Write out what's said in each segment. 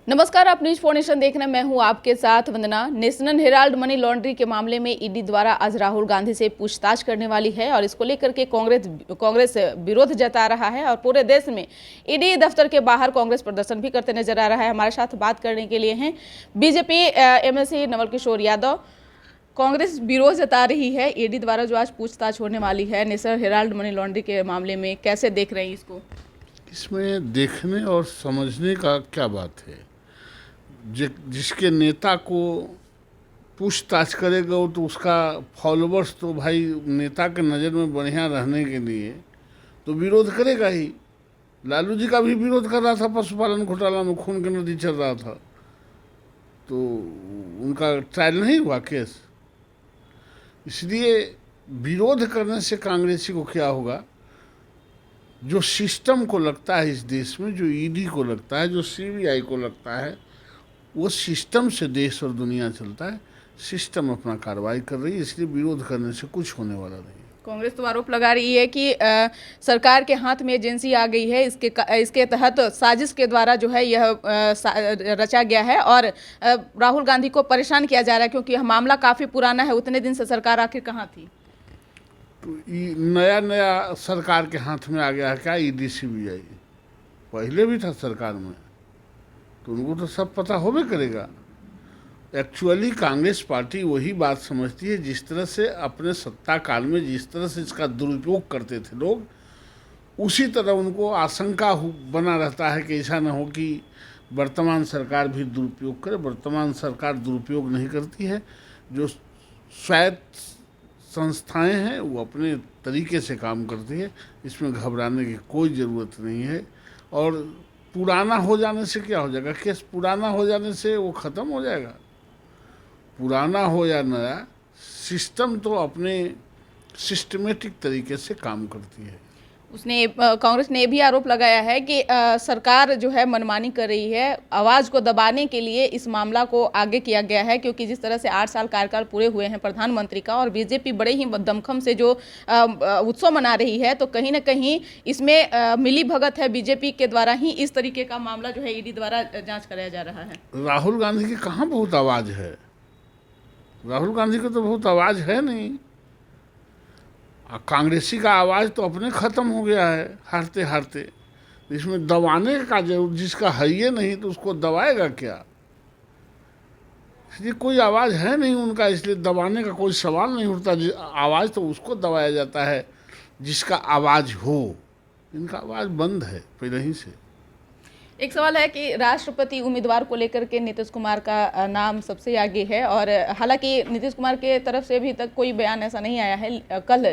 नमस्कार, आप news 4 nation देख रहे हैं। मैं हूं आपके साथ वंदना। नेशनल हेराल्ड मनी लॉन्ड्री के मामले में ईडी द्वारा आज राहुल गांधी से पूछताछ करने वाली है और इसको लेकर के कांग्रेस विरोध जता रहा है और पूरे देश में ईडी दफ्तर के बाहर कांग्रेस प्रदर्शन भी करते नजर आ रहा है। हमारे साथ बात करने के लिए हैं बीजेपी एमएलसी नवल किशोर यादव। कांग्रेस विरोध जता रही है ईडी द्वारा जो आज पूछताछ होने वाली है नेशनल हेराल्ड मनी लॉन्ड्री के मामले में, कैसे देख रहे हैं इसको? इसमें देखने और समझने का क्या बात है। जिसके नेता को पूछताछ करेगा वो तो उसका फॉलोवर्स तो भाई नेता के नज़र में बढ़िया रहने के लिए तो विरोध करेगा ही। लालू जी का भी विरोध कर रहा था, पशुपालन घोटाला में खून की नदी चल रहा था तो उनका ट्रायल नहीं हुआ केस। इसलिए विरोध करने से कांग्रेसी को क्या होगा? जो सिस्टम को लगता है इस देश में, जो ईडी को लगता है, जो सीबीआई को लगता है, वो सिस्टम से देश और दुनिया चलता है। सिस्टम अपना कार्रवाई कर रही है, इसलिए विरोध करने से कुछ होने वाला नहीं। कांग्रेस तो आरोप लगा रही है कि सरकार के हाथ में एजेंसी आ गई है, इसके तहत साजिश के द्वारा जो है यह रचा गया है और राहुल गांधी को परेशान किया जा रहा है क्योंकि यह मामला काफ़ी पुराना है। उतने दिन से सरकार आखिर कहाँ थी? तो नया नया सरकार के हाथ में आ गया है क्या ईडी सीबीआई? पहले भी था सरकार में तो उनको तो सब पता होबे करेगा। एक्चुअली कांग्रेस पार्टी वही बात समझती है, जिस तरह से अपने सत्ता काल में जिस तरह से इसका दुरुपयोग करते थे लोग, उसी तरह उनको आशंका बना रहता है कि ऐसा न हो कि वर्तमान सरकार भी दुरुपयोग करे। वर्तमान सरकार दुरुपयोग नहीं करती है। जो स्वायत्त संस्थाएं हैं वो अपने तरीके से काम करती है, इसमें घबराने की कोई ज़रूरत नहीं है। और पुराना हो जाने से क्या हो जाएगा? केस पुराना हो जाने से वो ख़त्म हो जाएगा। पुराना हो या नया, सिस्टम तो अपने सिस्टमेटिक तरीके से काम करती है। कांग्रेस ने भी आरोप लगाया है कि सरकार जो है मनमानी कर रही है। आवाज़ को दबाने के लिए इस मामला को आगे किया गया है क्योंकि जिस तरह से 8 साल कार्यकाल पूरे हुए हैं प्रधानमंत्री का और बीजेपी बड़े ही दमखम से जो उत्सव मना रही है, तो कहीं ना कहीं इसमें मिली भगत है बीजेपी के द्वारा ही इस तरीके का मामला जो है ईडी द्वारा जाँच कराया जा रहा है। राहुल गांधी की कहाँ बहुत आवाज़ है? राहुल गांधी की तो बहुत आवाज़ है नहीं। कांग्रेसी का आवाज़ तो अपने ख़त्म हो गया है हारते हारते। इसमें दबाने का जरूर, जिसका है ये नहीं तो उसको दबाएगा क्या? इसलिए कोई आवाज़ है नहीं उनका, इसलिए दबाने का कोई सवाल नहीं उठता। आवाज़ तो उसको दबाया जाता है जिसका आवाज़ हो। इनका आवाज़ बंद है पहले ही से। एक सवाल है कि राष्ट्रपति उम्मीदवार को लेकर के नीतीश कुमार का नाम सबसे आगे है और हालांकि नीतीश कुमार के तरफ से अभी तक कोई बयान ऐसा नहीं आया है। कल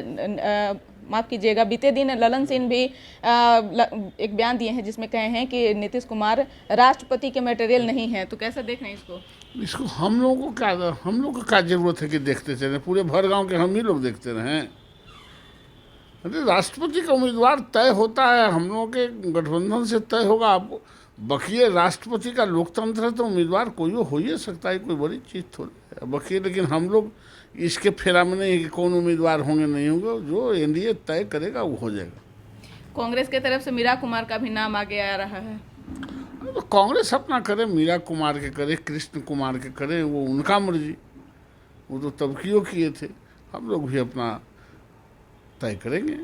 माफ़ कीजिएगा, बीते दिन ललन सिंह भी एक बयान दिए हैं जिसमें कहे हैं कि नीतीश कुमार राष्ट्रपति के मटेरियल नहीं है। तो कैसे देख रहे हैं इसको? हम लोगों को क्या ज़रूरत है कि देखते चले? पूरे भर गाँव के हम ही लोग देखते रहें। अरे राष्ट्रपति का उम्मीदवार तय होता है, हम लोगों के गठबंधन से तय होगा। आप बकिए राष्ट्रपति का लोकतंत्र है तो उम्मीदवार कोई हो ही सकता है, कोई बड़ी चीज़ थोड़ी है बकिए। लेकिन हम लोग इसके फेरा में नहीं है कि कौन उम्मीदवार होंगे नहीं होंगे, जो एनडीए तय करेगा वो हो जाएगा। कांग्रेस की तरफ से मीरा कुमार का भी नाम आगे आ रहा है। तो कांग्रेस अपना करे, मीरा कुमार के करे, कृष्ण कुमार के करे, वो उनका मर्जी। वो तो तबकियों किए थे, हम लोग भी अपना तय करेंगे।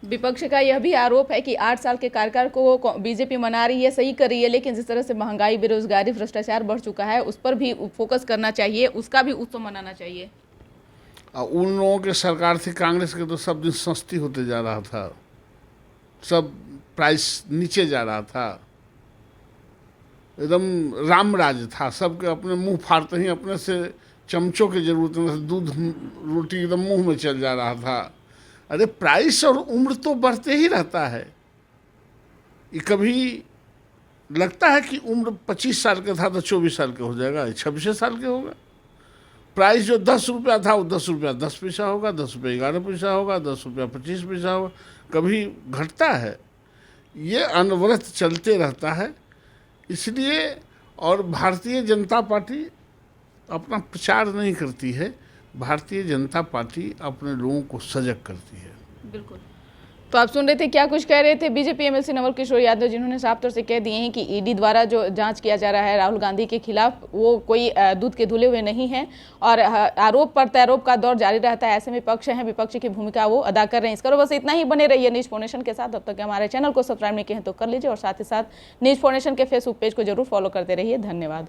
विपक्ष का यह भी आरोप है कि 8 साल के कार्यकाल को बीजेपी मना रही है, सही कर रही है, लेकिन जिस तरह से महंगाई, बेरोजगारी, भ्रष्टाचार बढ़ चुका है उस पर भी फोकस करना चाहिए, उसका भी उत्सव मनाना चाहिए। उन लोगों के सरकार थी कांग्रेस के तो सब दिन सस्ती होते जा रहा था, सब प्राइस नीचे जा रहा था, एकदम रामराज था। सबके अपने मुंह फाड़ते ही अपने से चमचों की जरूरत नहीं, दूध रोटी एकदम मुंह में चल जा रहा था। अरे प्राइस और उम्र तो बढ़ते ही रहता है। ये कभी लगता है कि उम्र 25 साल का था तो 24 साल का हो जाएगा, 26 साल के होगा। प्राइस जो 10 रुपया था वो 10 रुपया 10 पैसा होगा, 10 रुपया 11 पैसा होगा, 10 रुपया 25 पैसा होगा, कभी घटता है। ये अनवरत चलते रहता है। इसलिए और भारतीय जनता पार्टी अपना प्रचार नहीं करती है, भारतीय जनता पार्टी अपने लोगों को सजग करती है। बिल्कुल। तो आप सुन रहे थे क्या कुछ कह रहे थे बीजेपी एमएलसी नवल किशोर यादव, जिन्होंने साफ तौर से कह दिए हैं कि ईडी द्वारा जो जांच किया जा रहा है राहुल गांधी के खिलाफ वो कोई दूध के धुले हुए नहीं है और आरोप प्रत्यारोप का दौर जारी रहता है। ऐसे में पक्ष हैं, विपक्ष की भूमिका वो अदा कर रहे हैं। इसका बस इतना ही, बने रहिए न्यूज फाउंडेशन के साथ। अब तक हमारे चैनल को सब्सक्राइब नहीं किए हैं तो कर लीजिए और साथ ही साथ न्यूज फाउंडेशन के फेसबुक पेज को जरूर फॉलो करते रहिए। धन्यवाद।